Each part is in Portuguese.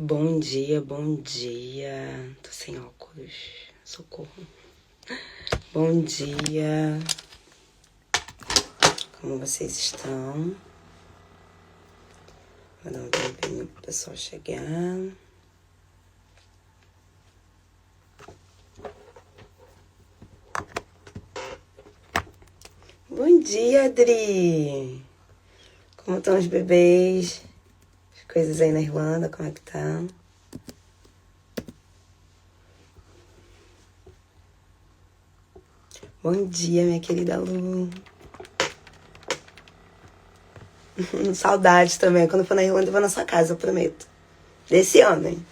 Bom dia, bom dia. Tô sem óculos, socorro. Bom dia. Como vocês estão? Vou dar um tempinho pro pessoal chegar. Bom dia, Adri. Como estão os bebês? As coisas aí na Irlanda, como é que tá? Bom dia, minha querida Lu. Saudades também. Quando for na Irlanda, eu vou na sua casa, eu prometo. Desse ano, hein?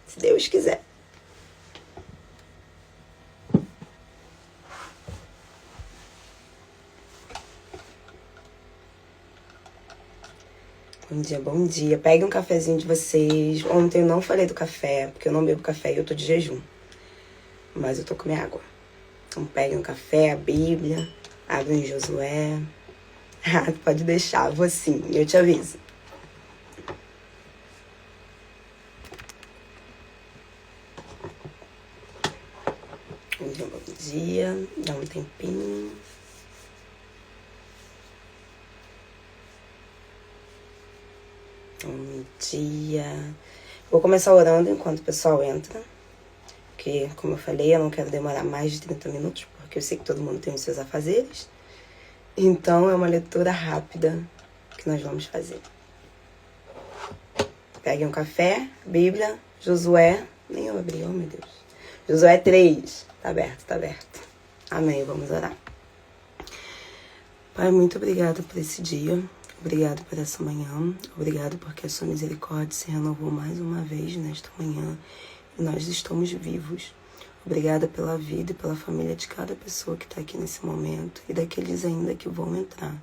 Se Deus quiser. Bom dia, bom dia. Pegue um cafezinho de vocês. Ontem eu não falei do café, porque eu não bebo café e eu tô de jejum. Mas eu tô com minha água. Então pegue um café, a Bíblia, abre em Josué. Ah, pode deixar, vou sim, eu te aviso. Bom dia, dá um tempinho. Bom dia. Vou começar orando enquanto o pessoal entra. Porque, como eu falei, eu não quero demorar mais de 30 minutos, porque eu sei que todo mundo tem os seus afazeres. Então, é uma leitura rápida que nós vamos fazer. Pegue um café, Bíblia, Josué. Nem eu abri, oh meu Deus. Josué 3. Tá aberto, tá aberto. Amém, vamos orar. Pai, muito obrigada por esse dia. Obrigado por essa manhã. Obrigado porque a sua misericórdia se renovou mais uma vez nesta manhã. E nós estamos vivos. Obrigada pela vida e pela família de cada pessoa que está aqui nesse momento e daqueles ainda que vão entrar.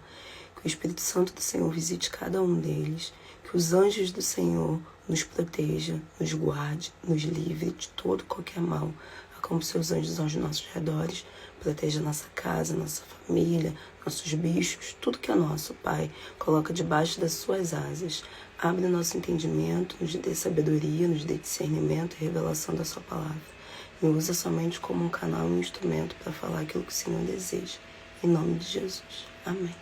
Que o Espírito Santo do Senhor visite cada um deles. Que os anjos do Senhor nos proteja, nos guarde, nos livre de todo qualquer mal. Acompanhe seus anjos aos nossos redores. Proteja nossa casa, nossa família, nossos bichos, tudo que é nosso, Pai. Coloca debaixo das suas asas. Abre o nosso entendimento, nos dê sabedoria, nos dê discernimento e revelação da sua palavra. Me usa somente como um canal e um instrumento para falar aquilo que o Senhor deseja. Em nome de Jesus. Amém.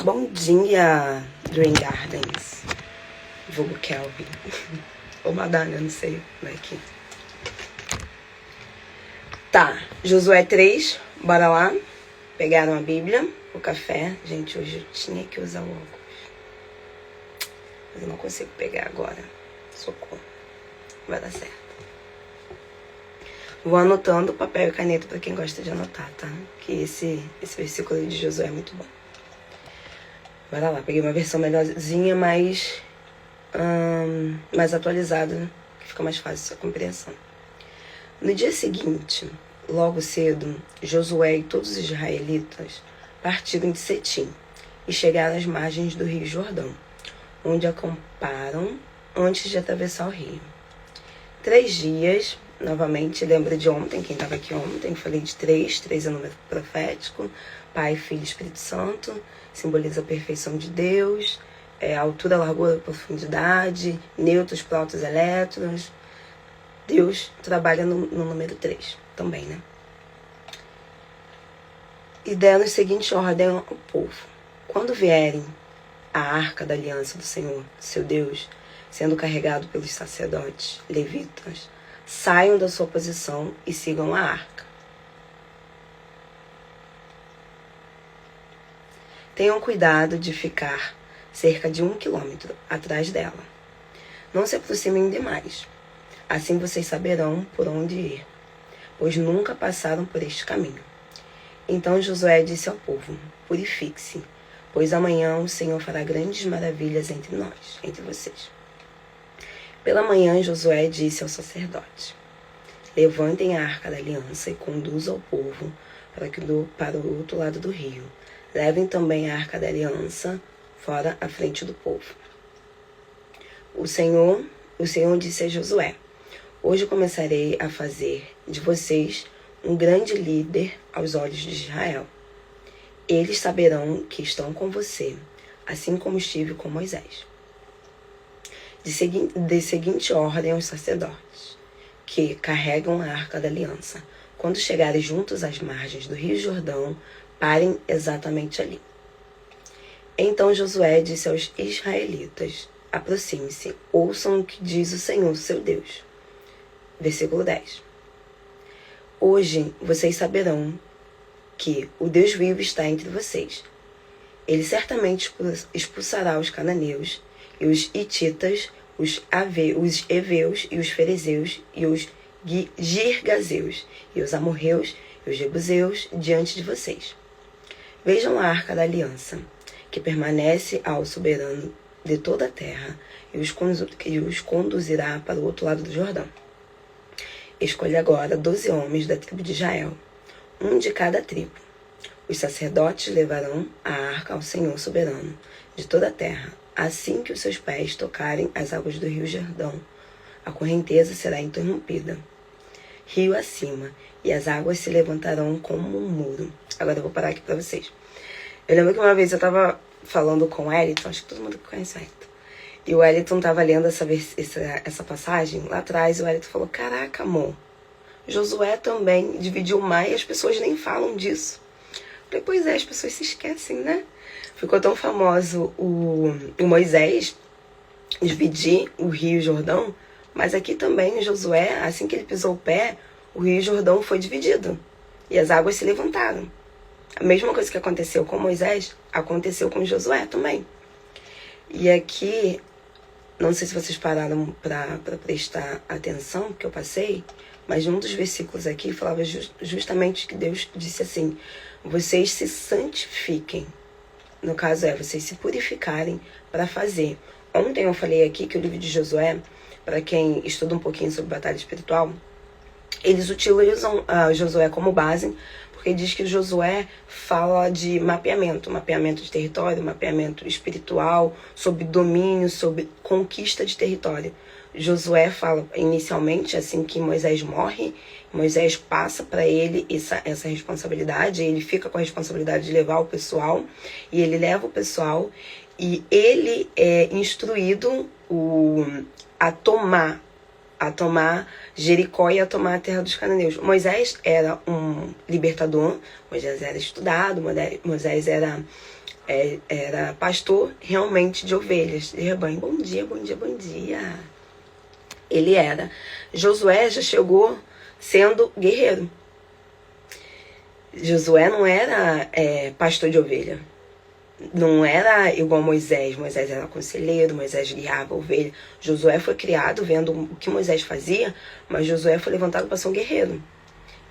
Bom dia, Dream Gardens. Vulgo Kelvin. Ou Madalena, não sei como é que... Tá, Josué 3, bora lá. Pegaram a Bíblia, o café. Gente, hoje eu tinha que usar o óculos. Mas eu não consigo pegar agora. Socorro. Vai dar certo. Vou anotando papel e caneta para quem gosta de anotar, tá? Que esse versículo de Josué é muito bom. Bora lá, peguei uma versão melhorzinha, mais atualizada, que fica mais fácil a compreensão. No dia seguinte, logo cedo, Josué e todos os israelitas partiram de Setim e chegaram às margens do rio Jordão, onde acamparam antes de atravessar o rio. 3 dias, novamente, lembra de ontem, quem estava aqui ontem, falei de 3 é número profético, Pai, Filho e Espírito Santo, simboliza a perfeição de Deus, altura, largura, profundidade, nêutrons, prótons, elétrons. Deus trabalha no número 3 também, né? E deram a seguinte ordem ao povo. Quando vierem a arca da aliança do Senhor, seu Deus, sendo carregado pelos sacerdotes, levitas, saiam da sua posição e sigam a arca. Tenham cuidado de ficar cerca de 1 quilômetro atrás dela. Não se aproximem demais. Assim vocês saberão por onde ir, pois nunca passaram por este caminho. Então Josué disse ao povo: purifique-se, pois amanhã o Senhor fará grandes maravilhas entre nós, entre vocês. Pela manhã Josué disse ao sacerdote: levantem a arca da aliança e conduzam o povo para o outro lado do rio. Levem também a arca da aliança fora à frente do povo. O Senhor disse a Josué: hoje começarei a fazer de vocês um grande líder aos olhos de Israel. Eles saberão que estão com você, assim como estive com Moisés. de seguinte ordem aos sacerdotes, que carregam a Arca da Aliança. Quando chegarem juntos às margens do Rio Jordão, parem exatamente ali. Então Josué disse aos israelitas: aproxime-se, ouçam o que diz o Senhor, seu Deus. Versículo 10. Hoje vocês saberão que o Deus vivo está entre vocês. Ele certamente expulsará os cananeus, e os hititas, os heveus, e os ferezeus, e os girgazeus, e os amorreus, e os jebuseus diante de vocês. Vejam a Arca da Aliança, que permanece ao soberano de toda a terra, e os conduzirá para o outro lado do Jordão. Escolha agora 12 homens da tribo de Israel, um de cada tribo. Os sacerdotes levarão a arca ao Senhor soberano de toda a terra. Assim que os seus pés tocarem as águas do rio Jordão, a correnteza será interrompida, rio acima, e as águas se levantarão como um muro. Agora eu vou parar aqui para vocês. Eu lembro que uma vez eu estava falando com o Wellington, acho que todo mundo conhece o Wellington, e o Wellington estava lendo essa passagem lá atrás, e o Wellington falou: caraca, amor, Josué também dividiu o mar e as pessoas nem falam disso. Eu falei: pois é, as pessoas se esquecem, né? Ficou tão famoso o Moisés dividir o Rio Jordão, mas aqui também o Josué, assim que ele pisou o pé, o Rio Jordão foi dividido e as águas se levantaram. A mesma coisa que aconteceu com Moisés, aconteceu com Josué também. E aqui, não sei se vocês pararam para prestar atenção, que eu passei, mas num dos versículos aqui falava justamente que Deus disse assim: vocês se santifiquem. No caso vocês se purificarem para fazer. Ontem eu falei aqui que o livro de Josué, para quem estuda um pouquinho sobre batalha espiritual, eles utilizam Josué como base, porque diz que Josué fala de mapeamento de território, mapeamento espiritual, sobre domínio, sobre conquista de território. Josué fala inicialmente, assim que Moisés morre, Moisés passa para ele essa responsabilidade, ele fica com a responsabilidade de levar o pessoal, e ele leva o pessoal, e ele é instruído a tomar Jericó e a tomar a terra dos cananeus. Moisés era um libertador, Moisés era estudado, Moisés era pastor realmente de ovelhas, de rebanho. Bom dia, bom dia, bom dia. Ele era. Josué já chegou sendo guerreiro. Josué não era pastor de ovelha. Não era igual Moisés. Moisés era conselheiro, Moisés guiava a ovelha. Josué foi criado vendo o que Moisés fazia, mas Josué foi levantado para ser um guerreiro,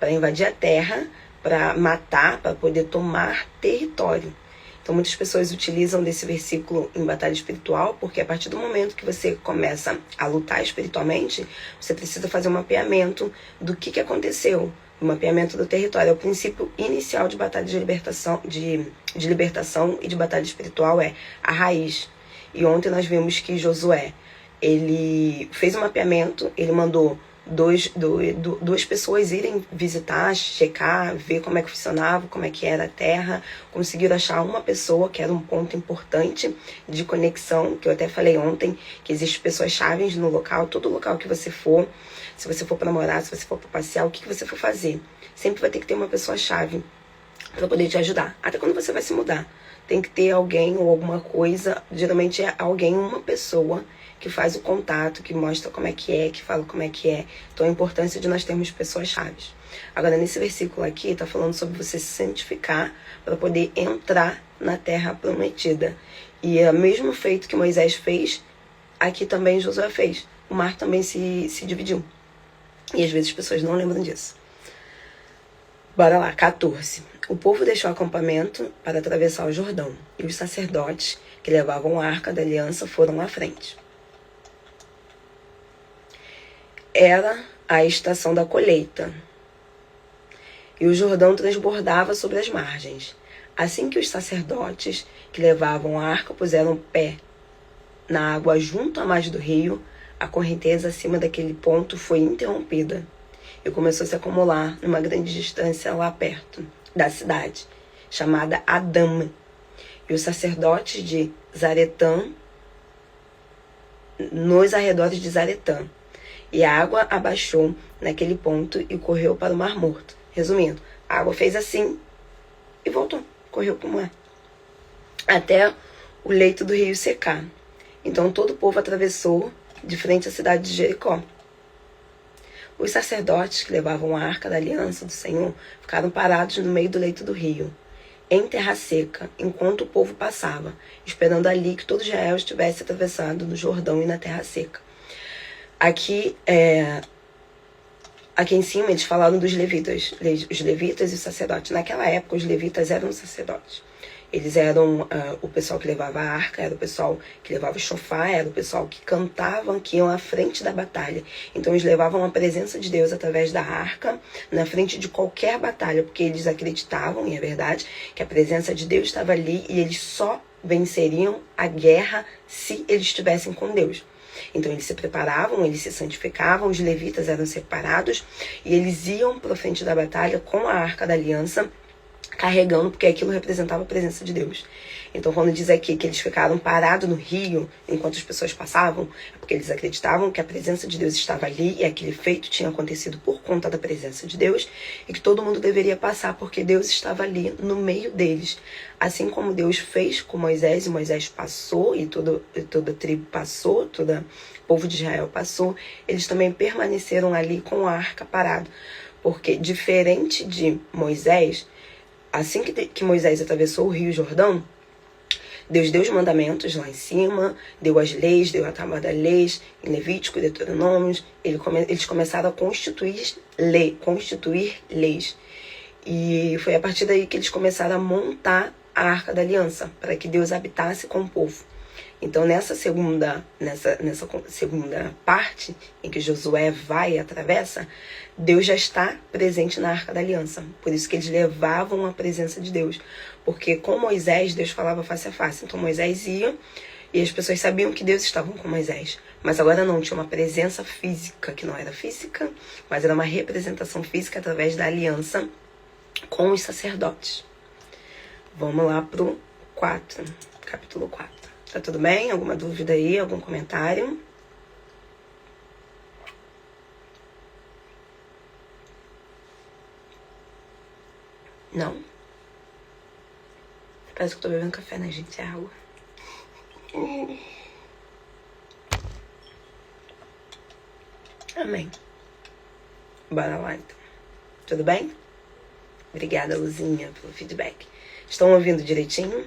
para invadir a terra, para matar, para poder tomar território. Então muitas pessoas utilizam desse versículo em batalha espiritual, porque a partir do momento que você começa a lutar espiritualmente, você precisa fazer um mapeamento do que aconteceu. O mapeamento do território é o princípio inicial de batalha de libertação, de libertação e de batalha espiritual, é a raiz. E ontem nós vimos que Josué, ele fez um mapeamento, ele mandou duas pessoas irem visitar, checar, ver como é que funcionava, como é que era a terra. Conseguiram achar uma pessoa que era um ponto importante de conexão, que eu até falei ontem, que existem pessoas chaves no local, todo local que você for, se você for para namorar, se você for para passear, o que você for fazer, sempre vai ter que ter uma pessoa chave para poder te ajudar, até quando você vai se mudar. Tem que ter alguém ou alguma coisa, geralmente é alguém, uma pessoa que faz o contato, que mostra como é, que fala como é que é. Então a importância de nós termos pessoas chaves. Agora nesse versículo aqui está falando sobre você se santificar para poder entrar na terra prometida. E é o mesmo feito que Moisés fez, aqui também Josué fez. O mar também se dividiu. E às vezes as pessoas não lembram disso. Bora lá, 14. O povo deixou o acampamento para atravessar o Jordão, e os sacerdotes que levavam a arca da aliança foram à frente. Era a estação da colheita, e o Jordão transbordava sobre as margens. Assim que os sacerdotes que levavam a arca puseram o pé na água junto à margem do rio, a correnteza acima daquele ponto foi interrompida e começou a se acumular numa grande distância lá perto da cidade, chamada Adama. E os sacerdotes de Zaretã nos arredores de Zaretã. E a água abaixou naquele ponto e correu para o Mar Morto. Resumindo, a água fez assim e voltou, correu para o mar, até o leito do rio secar. Então todo o povo atravessou de frente à cidade de Jericó. Os sacerdotes que levavam a arca da aliança do Senhor ficaram parados no meio do leito do rio, em terra seca, enquanto o povo passava, esperando ali que todo Israel estivesse atravessado no Jordão e na terra seca. Aqui em cima eles falaram dos levitas, os levitas e os sacerdotes. Naquela época os levitas eram os sacerdotes. Eles eram o pessoal que levava a arca, era o pessoal que levava o chofar, era o pessoal que cantavam, que iam à frente da batalha. Então eles levavam a presença de Deus através da arca, na frente de qualquer batalha, porque eles acreditavam, e é verdade, que a presença de Deus estava ali e eles só venceriam a guerra se eles estivessem com Deus. Então eles se preparavam, eles se santificavam, os levitas eram separados e eles iam para frente da batalha com a arca da aliança, carregando, porque aquilo representava a presença de Deus. Então quando diz aqui que eles ficaram parados no rio enquanto as pessoas passavam, é porque eles acreditavam que a presença de Deus estava ali e aquele feito tinha acontecido por conta da presença de Deus e que todo mundo deveria passar porque Deus estava ali no meio deles. Assim como Deus fez com Moisés, e Moisés passou e toda a tribo passou, todo o povo de Israel passou, eles também permaneceram ali com a arca parado. Porque diferente de Moisés, assim que Moisés atravessou o rio Jordão, Deus deu os mandamentos lá em cima, deu as leis, deu a tábua das leis, em Levítico, Deuteronômios, eles começaram a constituir leis. E foi a partir daí que eles começaram a montar a Arca da Aliança, para que Deus habitasse com o povo. Então nessa segunda parte, em que Josué vai e atravessa, Deus já está presente na Arca da Aliança. Por isso que eles levavam a presença de Deus. Porque com Moisés, Deus falava face a face. Então Moisés ia e as pessoas sabiam que Deus estava com Moisés. Mas agora não, tinha uma presença física, que não era física, mas era uma representação física através da aliança com os sacerdotes. Vamos lá pro 4, capítulo 4. Tá tudo bem? Alguma dúvida aí? Algum comentário? Não? Parece que eu tô bebendo café, né, gente? É água. Amém. Bora lá, então. Tudo bem? Obrigada, Luzinha, pelo feedback. Estão ouvindo direitinho?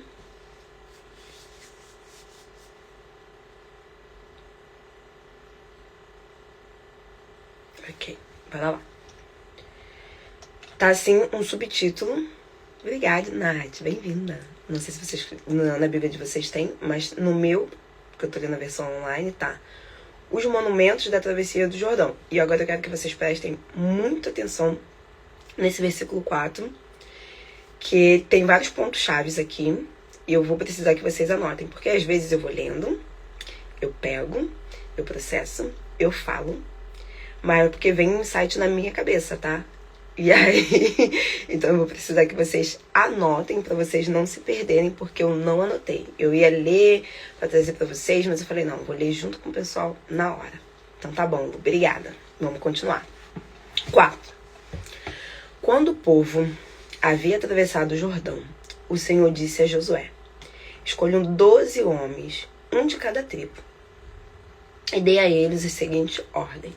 Ok, bora lá. Tá assim um subtítulo. Obrigada, Nath, bem-vinda. Não sei se vocês na Bíblia de vocês tem, mas no meu, que eu tô lendo a versão online, tá: os monumentos da travessia do Jordão. E agora eu quero que vocês prestem muita atenção nesse versículo 4, que tem vários pontos chaves aqui, e eu vou precisar que vocês anotem, porque às vezes eu vou lendo, eu pego, eu processo, eu falo, mas é porque vem um insight na minha cabeça, tá? E aí, então eu vou precisar que vocês anotem pra vocês não se perderem, porque eu não anotei. Eu ia ler pra trazer pra vocês, mas eu falei, não, vou ler junto com o pessoal na hora. Então tá bom, obrigada. Vamos continuar. 4. Quando o povo havia atravessado o Jordão, o Senhor disse a Josué: escolham 12 homens, um de cada tribo, e dei a eles as seguintes ordens: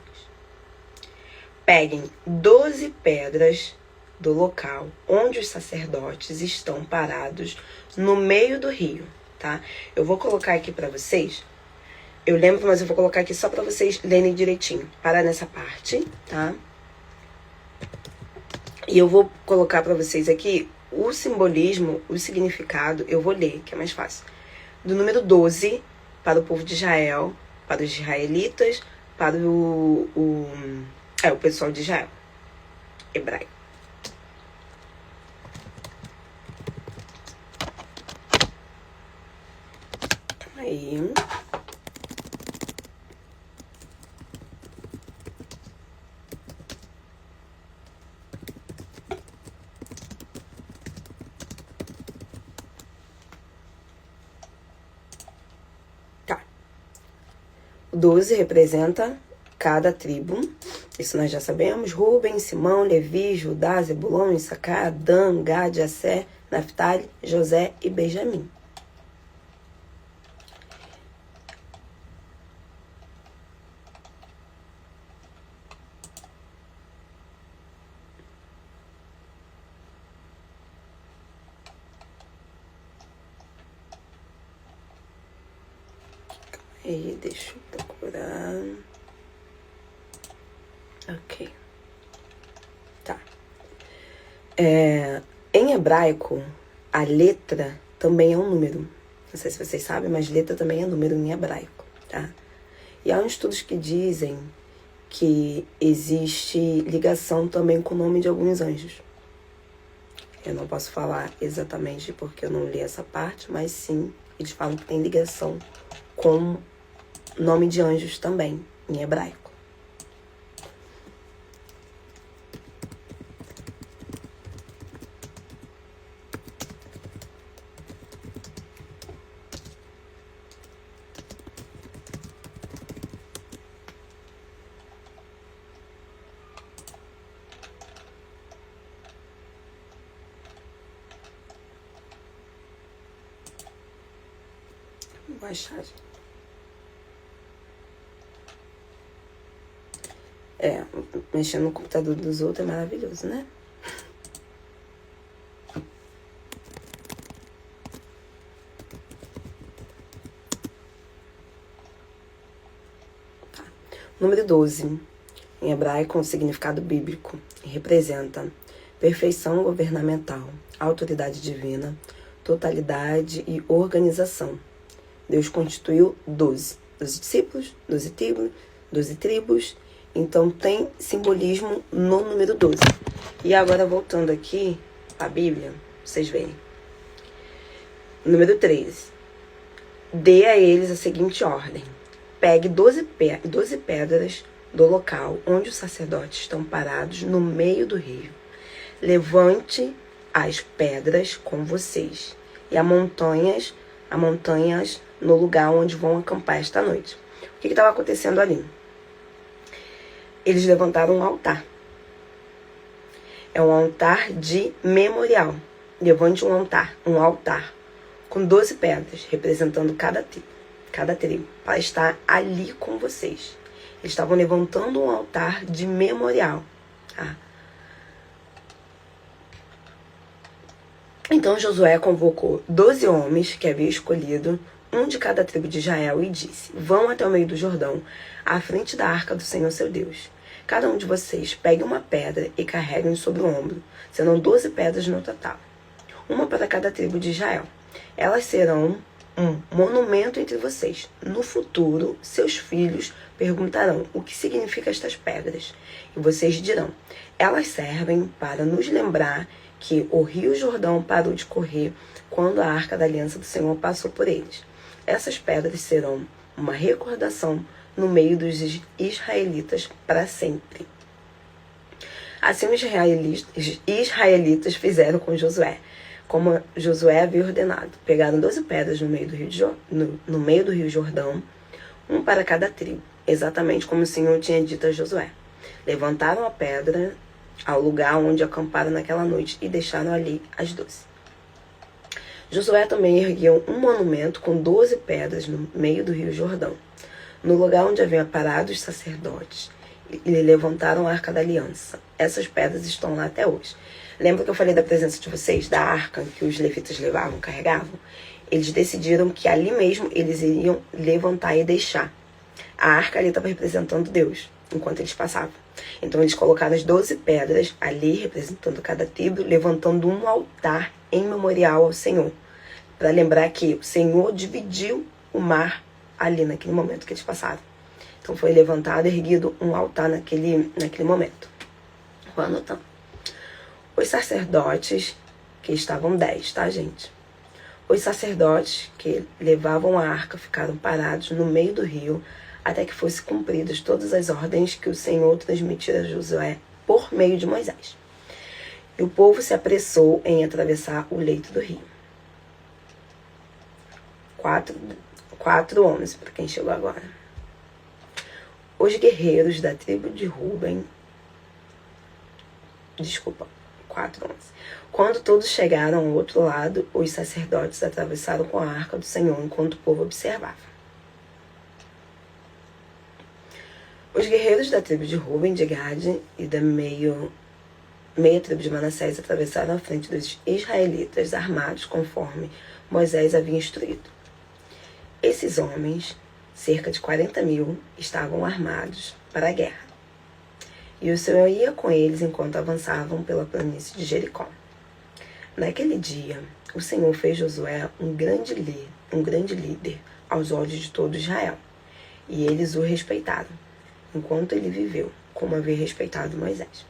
peguem 12 pedras do local onde os sacerdotes estão parados no meio do rio, tá? Eu vou colocar aqui pra vocês, eu lembro, mas eu vou colocar aqui só pra vocês lerem direitinho. Para nessa parte, tá? E eu vou colocar pra vocês aqui o simbolismo, o significado, eu vou ler, que é mais fácil. Do número 12 para o povo de Israel, para os israelitas, para o pessoal de Israel, hebraico. Aí. Tá. 12 representa cada tribo. Isso nós já sabemos. Rubem, Simão, Levi, Judá, Zebulon, Issacar, Dan, Gad, Asser, Naftali, José e Benjamim. Aí, deixa eu procurar. Ok. Tá. Em hebraico, a letra também é um número. Não sei se vocês sabem, mas letra também é número em hebraico, tá? E há uns estudos que dizem que existe ligação também com o nome de alguns anjos. Eu não posso falar exatamente porque eu não li essa parte, mas sim, eles falam que tem ligação com nome de anjos também, em hebraico. Vou achar. Mexer no computador dos outros é maravilhoso, né? Tá. Número 12, em hebraico, um significado bíblico, representa perfeição governamental, autoridade divina, totalidade e organização. Deus constituiu 12 discípulos, 12 tribos, então tem simbolismo no número 12. E agora voltando aqui à Bíblia, vocês veem. Número 13. Dê a eles a seguinte ordem. Pegue 12 pedras do local onde os sacerdotes estão parados no meio do rio. Levante as pedras com vocês e amontanhas no lugar onde vão acampar esta noite. O que estava acontecendo ali? Eles levantaram um altar. É um altar de memorial. Levante um altar com 12 pedras, representando cada tribo, para estar ali com vocês. Eles estavam levantando um altar de memorial. Tá? Então Josué convocou 12 homens que havia escolhido, um de cada tribo de Israel, e disse: vão até o meio do Jordão, à frente da arca do Senhor seu Deus. Cada um de vocês pegue uma pedra e carreguem sobre o ombro. Serão 12 pedras no total, uma para cada tribo de Israel. Elas serão um monumento entre vocês. No futuro, seus filhos perguntarão o que significam estas pedras. E vocês dirão: elas servem para nos lembrar que o rio Jordão parou de correr quando a arca da aliança do Senhor passou por eles. Essas pedras serão uma recordação no meio dos israelitas para sempre. Assim os israelitas fizeram com Josué, como Josué havia ordenado. Pegaram 12 pedras no meio do rio Jordão, um para cada tribo, exatamente como o Senhor tinha dito a Josué. Levantaram a pedra ao lugar onde acamparam naquela noite e deixaram ali as 12. Josué também ergueu um monumento com 12 pedras no meio do rio Jordão, no lugar onde haviam parado os sacerdotes, e levantaram a arca da aliança. Essas pedras estão lá até hoje. Lembra que eu falei da presença de vocês, da arca que os levitas levavam, carregavam? Eles decidiram que ali mesmo eles iriam levantar e deixar. A arca ali estava representando Deus, enquanto eles passavam. Então eles colocaram as 12 pedras ali, representando cada tribo, levantando um altar em memorial ao Senhor, para lembrar que o Senhor dividiu o mar ali naquele momento que eles passaram. Então foi levantado, erguido um altar naquele momento. Vou anotando. Os sacerdotes, que estavam 10, tá, gente? Os sacerdotes que levavam a arca ficaram parados no meio do rio até que fossem cumpridas todas as ordens que o Senhor transmitira a Josué por meio de Moisés. E o povo se apressou em atravessar o leito do rio. 4 homens, para quem chegou agora. Os guerreiros da tribo de Ruben... 4:11. Quando todos chegaram ao outro lado, os sacerdotes atravessaram com a arca do Senhor enquanto o povo observava. Os guerreiros da tribo de Ruben, de Gade e da meia tribo de Manassés atravessaram a frente dos israelitas armados conforme Moisés havia instruído. Esses homens, cerca de 40.000, estavam armados para a guerra. E o Senhor ia com eles enquanto avançavam pela planície de Jericó. Naquele dia, o Senhor fez Josué um grande líder aos olhos de todo Israel. E eles o respeitaram, enquanto ele viveu, como havia respeitado Moisés.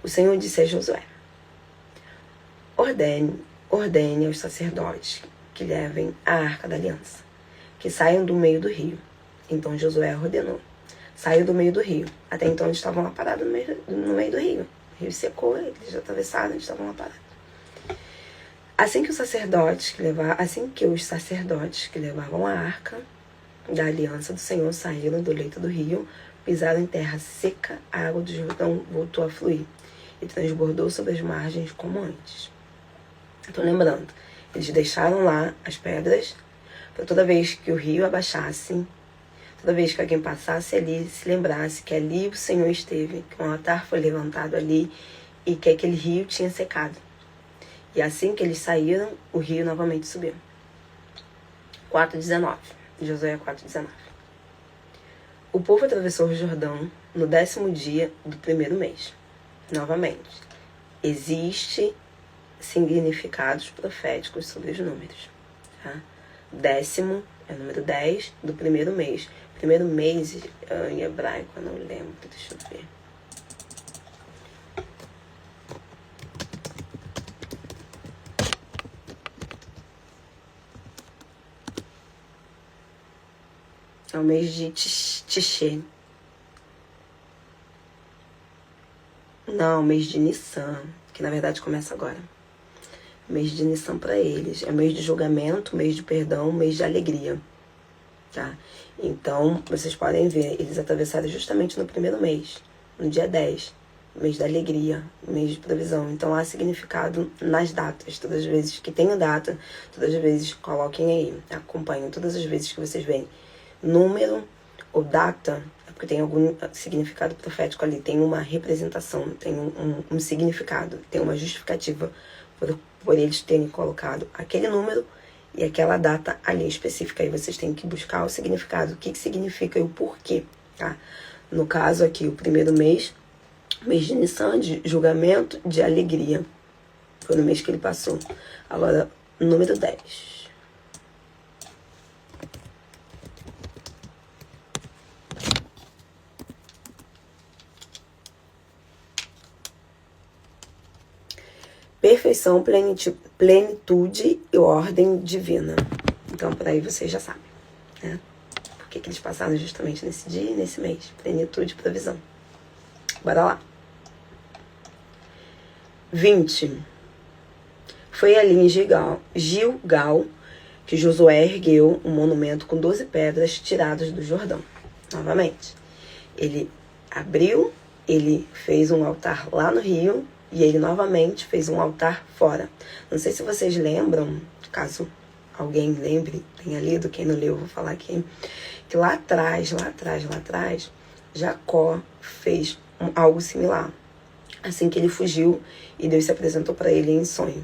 O Senhor disse a Josué: ordene aos sacerdotes que levem a arca da aliança, que saiam do meio do rio. Então Josué ordenou. Saiu do meio do rio. Até então eles estavam lá parados no meio do rio. O rio secou, eles já atravessaram, eles estavam lá parados. Assim que os sacerdotes que levavam a arca da aliança do Senhor saíram do leito do rio, pisaram em terra seca, a água do Jordão voltou a fluir e transbordou sobre as margens como antes. Então, lembrando, eles deixaram lá as pedras para toda vez que o rio abaixasse, toda vez que alguém passasse ali, se lembrasse que ali o Senhor esteve, que um altar foi levantado ali e que aquele rio tinha secado. E assim que eles saíram, o rio novamente subiu. 4:19. Josué 4:19. O povo atravessou o Jordão no 10º dia do primeiro mês. Novamente, existe significados proféticos sobre os números. Tá? 10º é o número 10 do primeiro mês. Primeiro mês em hebraico, eu não lembro, deixa eu ver. É o mês de Tishê. Não, o mês de Nissan, que na verdade começa agora. Mês de Nissan para eles. É mês de julgamento, mês de perdão, mês de alegria. Tá? Então, vocês podem ver, eles atravessaram justamente no primeiro mês, no dia 10, mês da alegria, mês de provisão. Então, há significado nas datas. Todas as vezes que tem data, todas as vezes coloquem aí, acompanhem. Todas as vezes que vocês veem número ou data, é porque tem algum significado profético ali, tem uma representação, tem um significado, tem uma justificativa por eles terem colocado aquele número e aquela data ali específica. Aí vocês têm que buscar o significado, o que significa e o porquê, tá? No caso aqui, o primeiro mês de Nissan, de julgamento, de alegria. Foi no mês que ele passou. Agora, número 10. Perfeição, plenitude e ordem divina. Então, por aí vocês já sabem, né? Por que eles passaram justamente nesse dia e nesse mês. Plenitude e provisão. Bora lá. 20. Foi ali em Gilgal que Josué ergueu um monumento com 12 pedras tiradas do Jordão. Novamente. Ele abriu, ele fez um altar lá no rio, e ele novamente fez um altar fora. Não sei se vocês lembram, caso alguém lembre, tenha lido, quem não leu, eu vou falar aqui, que lá atrás, Jacó fez algo similar. Assim que ele fugiu e Deus se apresentou para ele em sonho.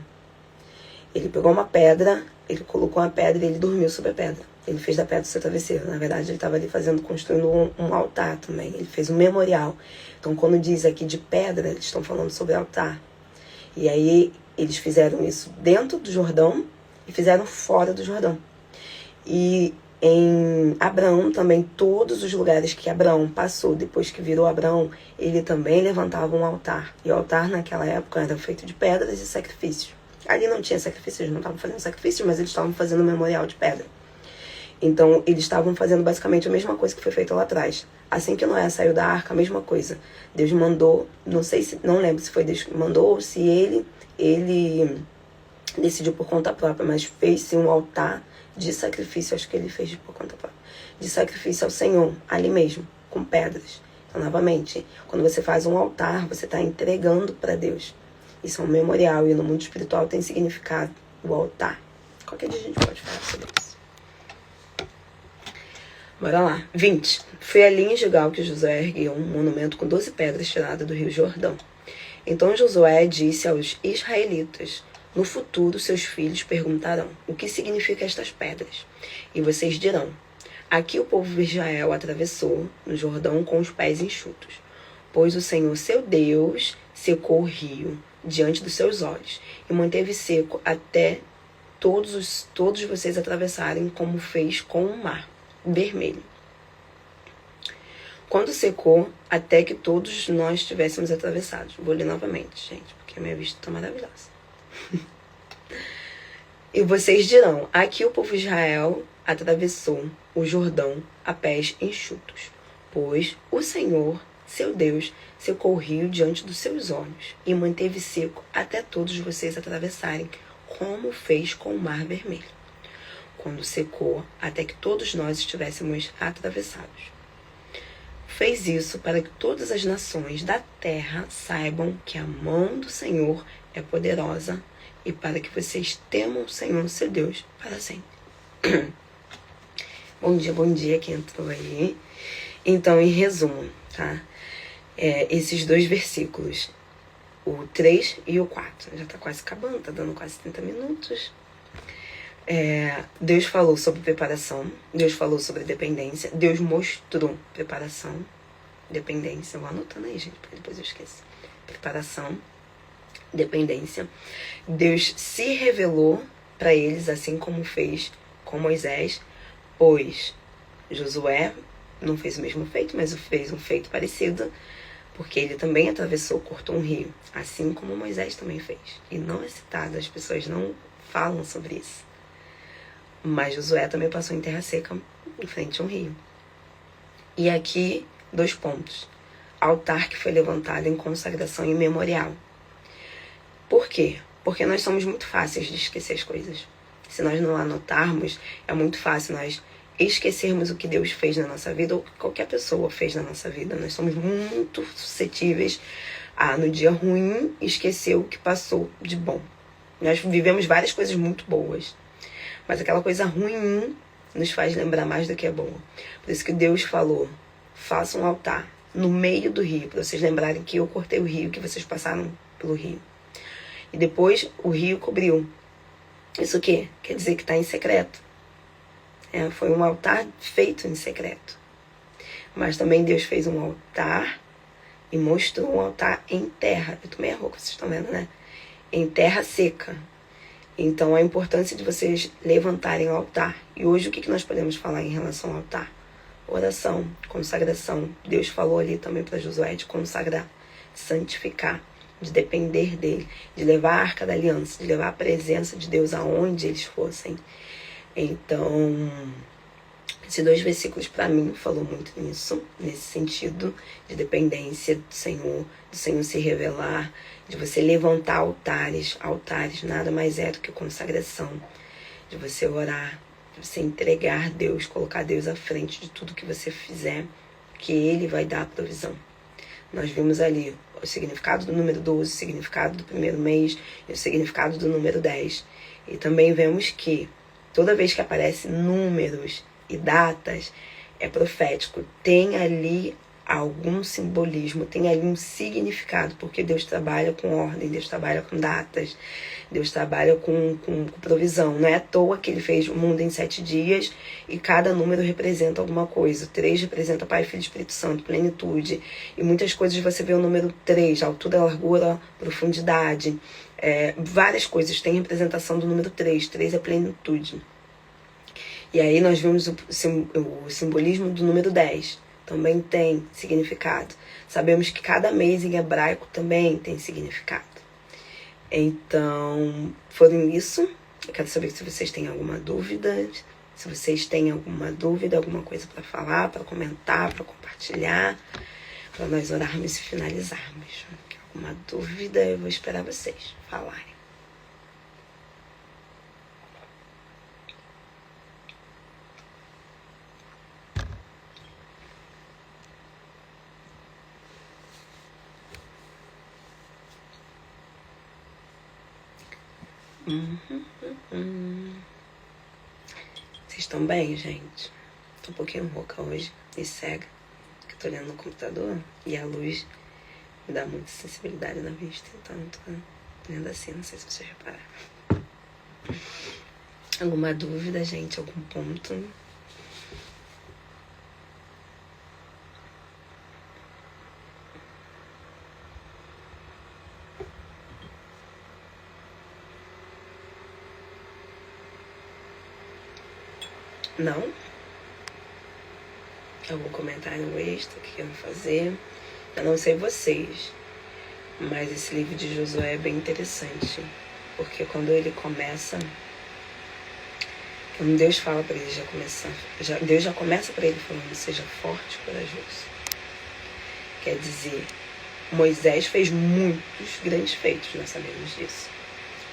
Ele pegou uma pedra, ele colocou uma pedra e ele dormiu sobre a pedra. Ele fez da pedra o seu travesseiro. Na verdade, ele estava ali construindo um altar também. Ele fez um memorial. Então, quando diz aqui de pedra, eles estão falando sobre altar. E aí, eles fizeram isso dentro do Jordão e fizeram fora do Jordão. E em Abraão também, todos os lugares que Abraão passou, depois que virou Abraão, ele também levantava um altar. E o altar, naquela época, era feito de pedras e sacrifícios. Ali não tinha sacrifício, eles não estavam fazendo sacrifício, mas eles estavam fazendo um memorial de pedra. Então, eles estavam fazendo basicamente a mesma coisa que foi feita lá atrás. Assim que Noé saiu da arca, a mesma coisa. Deus mandou, não lembro se foi Deus que mandou ou se ele decidiu por conta própria, mas fez-se um altar de sacrifício, acho que ele fez por conta própria. de sacrifício ao Senhor, ali mesmo, com pedras. Então, novamente, quando você faz um altar, você está entregando para Deus. Isso é um memorial, e no mundo espiritual tem significado o altar. Qualquer dia a gente pode falar sobre isso. Bora lá. 20. Foi ali em Gilgal que Josué ergueu um monumento com 12 pedras tiradas do rio Jordão. Então Josué disse aos israelitas: no futuro seus filhos perguntarão: o que significam estas pedras? E vocês dirão: aqui o povo de Israel atravessou no Jordão com os pés enxutos, pois o Senhor seu Deus secou o rio diante dos seus olhos e manteve seco até todos vocês atravessarem, como fez com o mar vermelho. Quando secou, até que todos nós tivéssemos atravessados. Vou ler novamente, gente, porque a minha vista está maravilhosa. E vocês dirão: aqui o povo de Israel atravessou o Jordão a pés enxutos, pois o Senhor, seu Deus, secou o rio diante dos seus olhos e manteve seco até todos vocês atravessarem, como fez com o mar vermelho. Quando secou, até que todos nós estivéssemos atravessados. Fez isso para que todas as nações da terra saibam que a mão do Senhor é poderosa e para que vocês temam o Senhor, seu Deus, para sempre. Bom dia quem entrou aí. Então, em resumo, tá? Esses dois versículos, o 3 e o 4, já está quase acabando, está dando quase 30 minutos. Deus falou sobre preparação, Deus falou sobre dependência, Deus mostrou preparação, dependência, eu vou anotando aí, gente, porque depois eu esqueço. Preparação, dependência. Deus se revelou para eles, assim como fez com Moisés, pois Josué não fez o mesmo feito, mas fez um feito parecido, porque ele também atravessou, cortou um rio, assim como Moisés também fez. E não é citado, as pessoas não falam sobre isso. Mas Josué também passou em terra seca, em frente a um rio. E aqui, 2 pontos. Altar que foi levantado em consagração e memorial. Por quê? Porque nós somos muito fáceis de esquecer as coisas. Se nós não anotarmos, é muito fácil nós esquecermos o que Deus fez na nossa vida, ou que qualquer pessoa fez na nossa vida. Nós somos muito suscetíveis a, no dia ruim, esquecer o que passou de bom. Nós vivemos várias coisas muito boas, mas aquela coisa ruim nos faz lembrar mais do que é boa. Por isso que Deus falou: faça um altar no meio do rio, para vocês lembrarem que eu cortei o rio, que vocês passaram pelo rio. E depois o rio cobriu. Isso o quê? Quer dizer que está em secreto. Foi um altar feito em secreto. Mas também Deus fez um altar e mostrou um altar em terra. Eu tomei a roupa, vocês estão vendo, né? Em terra seca. Então, a importância de vocês levantarem o altar. E hoje, o que nós podemos falar em relação ao altar? Oração, consagração. Deus falou ali também para Josué de consagrar, de santificar, de depender dele, de levar a arca da aliança, de levar a presença de Deus aonde eles fossem. Então, esses 2 versículos para mim falou muito nisso, nesse sentido de dependência do Senhor se revelar, de você levantar altares. Altares nada mais é do que consagração, de você orar, de você entregar Deus, colocar Deus à frente de tudo que você fizer, que Ele vai dar a provisão. Nós vimos ali o significado do número 12, o significado do primeiro mês e o significado do número 10. E também vemos que toda vez que aparecem números e datas, é profético. Tem ali algum simbolismo, tem ali um significado, porque Deus trabalha com ordem, Deus trabalha com datas, Deus trabalha com provisão. Não é à toa que Ele fez o mundo em 7 dias e cada número representa alguma coisa. O 3 representa Pai, Filho e Espírito Santo, plenitude. E muitas coisas você vê o número 3, altura, largura, profundidade. Várias coisas têm representação do número 3. 3 é plenitude. E aí nós vimos o simbolismo do número 10. Também tem significado. Sabemos que cada mês em hebraico também tem significado. Então, foram isso. Eu quero saber se vocês têm alguma dúvida. Se vocês têm alguma dúvida, alguma coisa para falar, para comentar, para compartilhar, para nós orarmos e finalizarmos. Alguma dúvida, eu vou esperar vocês falarem. Vocês estão bem, gente? Tô um pouquinho rouca hoje e cega, porque tô olhando no computador e a luz me dá muita sensibilidade na vista, então tô vendo assim, não sei se vocês repararam. Alguma dúvida, gente? Algum ponto? Não? Algum comentário extra que queiram fazer? Eu não sei vocês, mas esse livro de Josué é bem interessante, porque quando ele começa, quando Deus fala para ele Deus já começa para ele falando: seja forte e corajoso. Quer dizer, Moisés fez muitos grandes feitos, nós sabemos disso,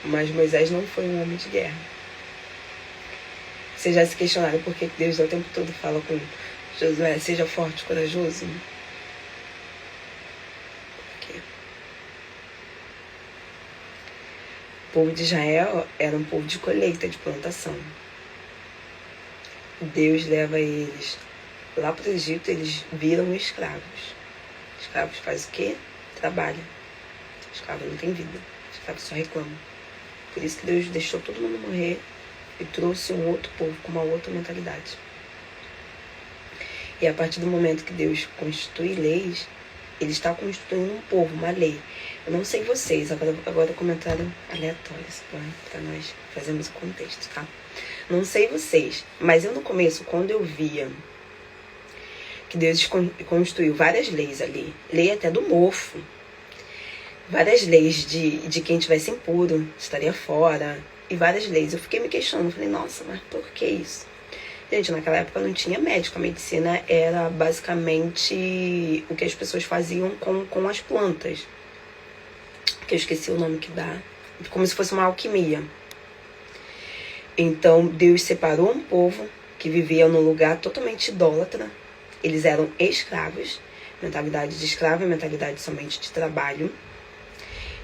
mas Moisés não foi um homem de guerra. Vocês já se questionaram por que Deus o tempo todo fala com Josué: seja forte e corajoso? Por quê? O povo de Israel era um povo de colheita, de plantação. Deus leva eles lá para o Egito, eles viram escravos. Escravos faz o quê? Trabalha. Escravo não tem vida. Escravo só reclama. Por isso que Deus deixou todo mundo morrer e trouxe um outro povo com uma outra mentalidade. E a partir do momento que Deus constitui leis, Ele está constituindo um povo, uma lei. Eu não sei vocês, agora comentário aleatório, para nós fazermos o contexto, tá? Não sei vocês, mas eu no começo, quando eu via que Deus constituiu várias leis ali, lei até do mofo, várias leis de quem tivesse impuro, estaria fora, e várias leis, eu fiquei me questionando, falei: nossa, mas por que isso? Gente, naquela época não tinha médico, a medicina era basicamente o que as pessoas faziam com as plantas, que eu esqueci o nome que dá, como se fosse uma alquimia. Então Deus separou um povo que vivia num lugar totalmente idólatra. Eles eram escravos, mentalidade de escravo e mentalidade somente de trabalho.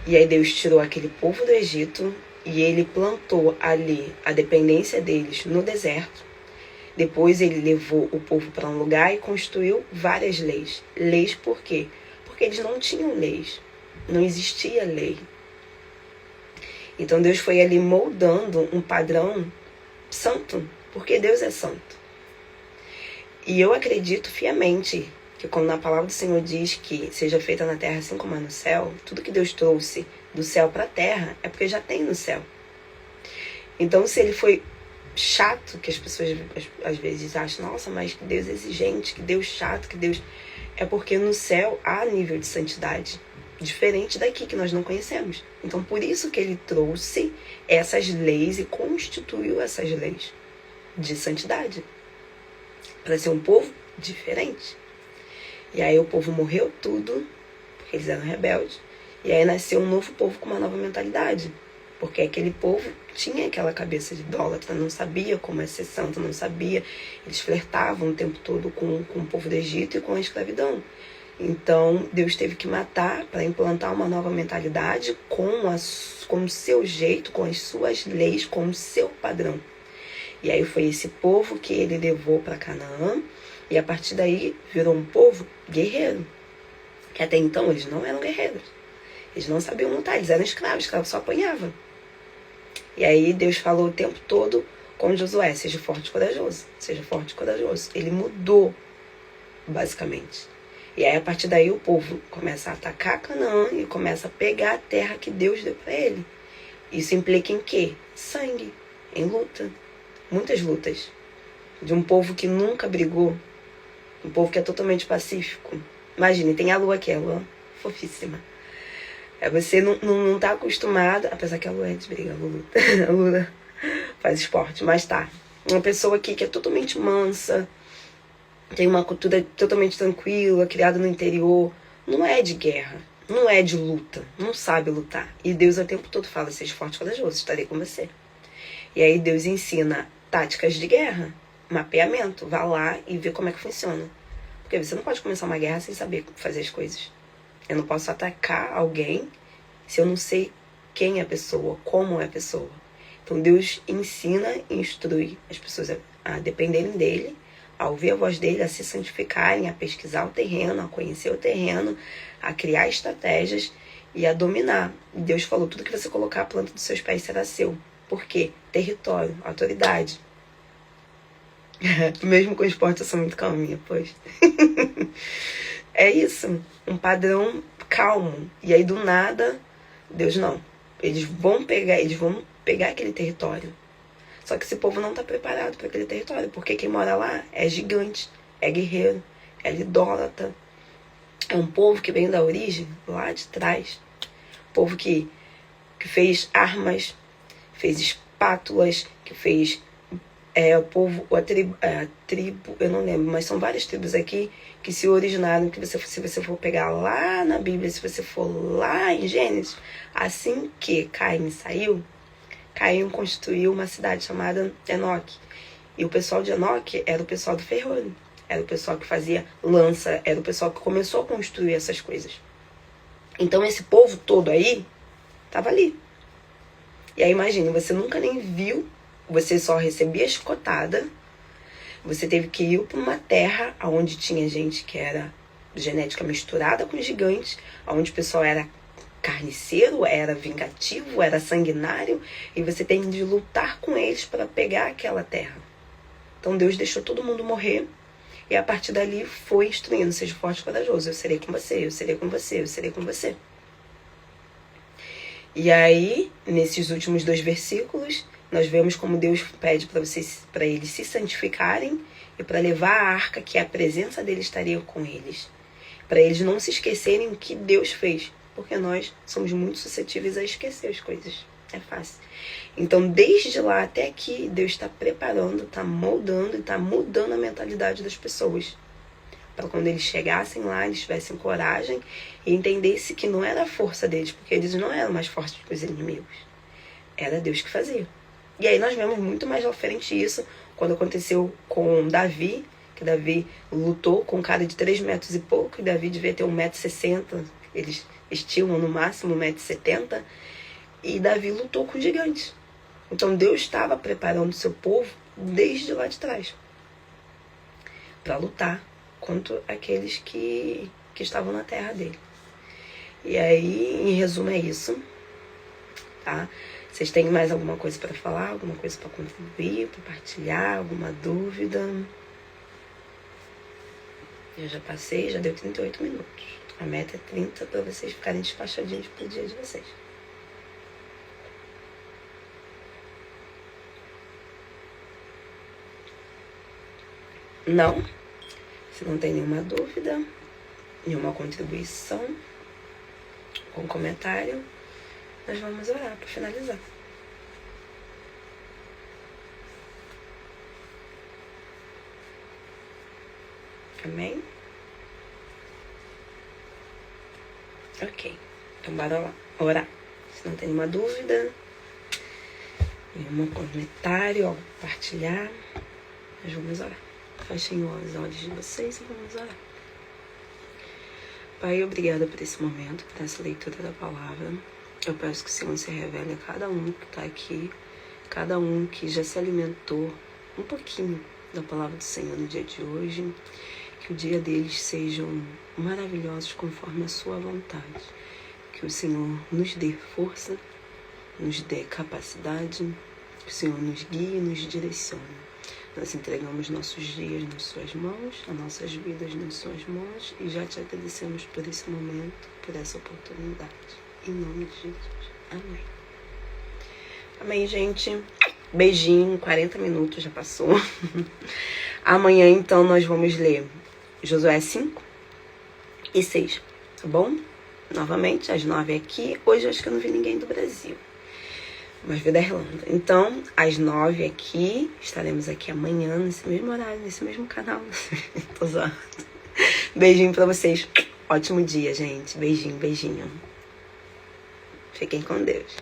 E aí Deus tirou aquele povo do Egito e Ele plantou ali a dependência deles no deserto. Depois Ele levou o povo para um lugar e construiu várias leis. Leis por quê? Porque eles não tinham leis. Não existia lei. Então Deus foi ali moldando um padrão santo, porque Deus é santo. E eu acredito fiamente que quando na palavra do Senhor diz que seja feita na terra assim como é no céu, tudo que Deus trouxe do céu para a terra é porque já tem no céu. Então se Ele foi chato, que as pessoas às vezes acham: nossa, mas que Deus é exigente, que Deus chato, que Deus... É porque no céu há nível de santidade diferente daqui, que nós não conhecemos. Então por isso que Ele trouxe essas leis e constituiu essas leis de santidade, para ser um povo diferente. E aí o povo morreu tudo, porque eles eram rebeldes, e aí nasceu um novo povo com uma nova mentalidade, porque aquele povo tinha aquela cabeça de idólatra, não sabia como é ser santo, não sabia. Eles flertavam o tempo todo com o povo do Egito e com a escravidão. Então Deus teve que matar para implantar uma nova mentalidade com o seu jeito, com as suas leis, com o seu padrão. E aí foi esse povo que Ele levou para Canaã, e a partir daí virou um povo guerreiro, que até então eles não eram guerreiros, eles não sabiam lutar, eles eram escravos, escravo só apanhava. E aí Deus falou o tempo todo com Josué: seja forte e corajoso, seja forte e corajoso. Ele mudou, basicamente. E aí a partir daí o povo começa a atacar Canaã e começa a pegar a terra que Deus deu para ele. Isso implica em quê? Sangue, em luta, muitas lutas. De um povo que nunca brigou, um povo que é totalmente pacífico. Imagine, tem a lua aqui, a lua fofíssima. Você não tá acostumado, apesar que a lua é de briga, a lua faz esporte, mas tá. Uma pessoa aqui que é totalmente mansa, tem uma cultura totalmente tranquila, criada no interior, não é de guerra, não é de luta, não sabe lutar. E Deus o tempo todo fala: seja forte e corajoso, estarei com você. E aí Deus ensina táticas de guerra, mapeamento, vá lá e vê como é que funciona. Porque você não pode começar uma guerra sem saber fazer as coisas. Eu não posso atacar alguém se eu não sei quem é a pessoa, como é a pessoa. Então Deus ensina e instrui as pessoas a dependerem dele, a ouvir a voz dele, a se santificarem, a pesquisar o terreno, a conhecer o terreno, a criar estratégias e a dominar. Deus falou, tudo que você colocar a planta dos seus pés será seu. Por quê? Território, autoridade. Mesmo com o esporte eu sou muito calminha, pois. É isso, um padrão calmo. E aí do nada, Deus não. Eles vão pegar aquele território. Só que esse povo não está preparado para aquele território, porque quem mora lá é gigante, é guerreiro, é idólatra. É um povo que vem da origem, lá de trás. Povo que fez armas, fez espátulas, que fez a tribo, eu não lembro, mas são várias tribos aqui que se originaram, que se você for pegar lá na Bíblia, se você for lá em Gênesis, assim que Caim saiu, Caim construiu uma cidade chamada Enoque. E o pessoal de Enoque era o pessoal do ferrolho, era o pessoal que fazia lança, era o pessoal que começou a construir essas coisas. Então esse povo todo aí estava ali. E aí imagine, você nunca nem viu, você só recebia chicotada, você teve que ir para uma terra onde tinha gente que era genética misturada com gigantes, onde o pessoal era carniceiro, era vingativo, era sanguinário, e você tem de lutar com eles para pegar aquela terra. Então Deus deixou todo mundo morrer, e a partir dali foi instruindo, seja forte e corajoso, eu serei com você, eu serei com você, eu serei com você. E aí, nesses últimos 2 versículos, nós vemos como Deus pede para eles se santificarem e para levar a arca, que a presença dele estaria com eles. Para eles não se esquecerem o que Deus fez, porque nós somos muito suscetíveis a esquecer as coisas. É fácil. Então, desde lá até aqui, Deus está preparando, está moldando e está mudando a mentalidade das pessoas. Para quando eles chegassem lá, eles tivessem coragem e entendessem que não era a força deles, porque eles não eram mais fortes que os inimigos. Era Deus que fazia. E aí nós vemos muito mais à frente isso quando aconteceu com Davi, que Davi lutou com um cara de 3 metros e pouco, e Davi devia ter 1,60 m, eles estimam no máximo 1,70 m, e Davi lutou com gigantes. Então Deus estava preparando o seu povo desde lá de trás para lutar contra aqueles que estavam na terra dele. E aí, em resumo, é isso, tá? Vocês têm mais alguma coisa para falar, alguma coisa para contribuir, para partilhar, alguma dúvida? Eu já passei, já deu 38 minutos. A meta é 30 para vocês ficarem despachadinhos pro dia de vocês. Não? Se não tem nenhuma dúvida, nenhuma contribuição, com comentário, nós vamos orar para finalizar. Amém? Ok. Então bora lá orar. Se não tem nenhuma dúvida, nenhum comentário, compartilhar, nós vamos orar. Fechem os olhos de vocês e vamos orar. Pai, obrigada por esse momento, por essa leitura da palavra. Eu peço que o Senhor se revele a cada um que está aqui, cada um que já se alimentou um pouquinho da palavra do Senhor no dia de hoje. Que o dia deles sejam maravilhosos conforme a sua vontade. Que o Senhor nos dê força, nos dê capacidade, que o Senhor nos guie e nos direcione. Nós entregamos nossos dias nas suas mãos, as nossas vidas nas suas mãos e já te agradecemos por esse momento, por essa oportunidade. Em nome de Jesus. Amém. Amém, gente. Beijinho, 40 minutos já passou. Amanhã, então, nós vamos ler Josué 5 e 6, tá bom? Novamente, às 9 aqui. Hoje eu acho que eu não vi ninguém do Brasil, mas vi da Irlanda. Então, às 9 aqui, estaremos aqui amanhã, nesse mesmo horário, nesse mesmo canal. Tô zoando. Beijinho pra vocês. Ótimo dia, gente. Beijinho, beijinho. Fiquem com Deus.